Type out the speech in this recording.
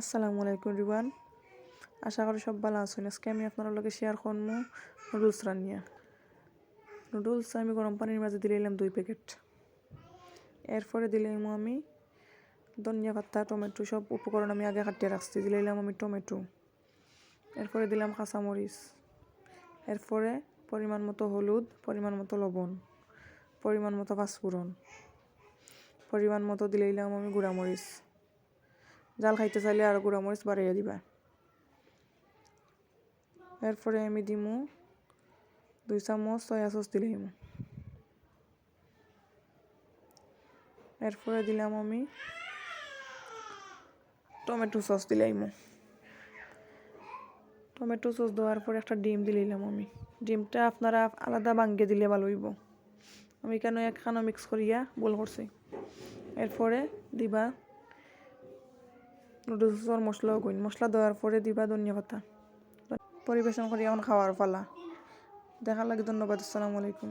আসসালামু আলাইকুম রিবান, আশা করি সব ভালো আছেন। আজকে আমি আপনার লগে শেয়ার করবো নুডলস রান্নিয়া। নুডলস আমি গরম পানির মাঝে দিলাম 2 প্যাকেট। এরপরে দিলাম আমি ধনিয়া পাতা, টমেটো, সব উপকরণ আমি আগে কাটিয়ে রাখছি। দিলাম আমি টমেটো, এরপরে দিলাম কাঁচামরিচ, এরপরে পরিমাণ মতো হলুদ, পরিমাণ মতো লবণ, পরিমাণ মতো পাঁচফোড়ন, পরিমাণ মতো দিলাম আমি গুঁড়ামরিচ। জাল খাইতে চাইলে আর গুঁড়ামরিচ বাড়াইয়া দিবা। এরপরে আমি দিমু 2 চামচ সয়া সস দিলাম। এরপরে দিলাম আমি টমেটো সস দিলাম। টমেটো সস দেওয়ার পরে একটা ডিম দিলাম আমি। ডিমটা আপনারা আলাদা ভাঙ্গে দিলে ভালো হইব। আমি কেন একখানা মিক্স করিয়া গোল করছি। এরপরে দিবা নুডলসের মশলা দেওয়ার পরে দিবা ধনিয়া পাতা। পরিবেশন করি এখন খাওয়ার পালা। দেখার লাগে ধন্যবাদ। আসসালামু আলাইকুম।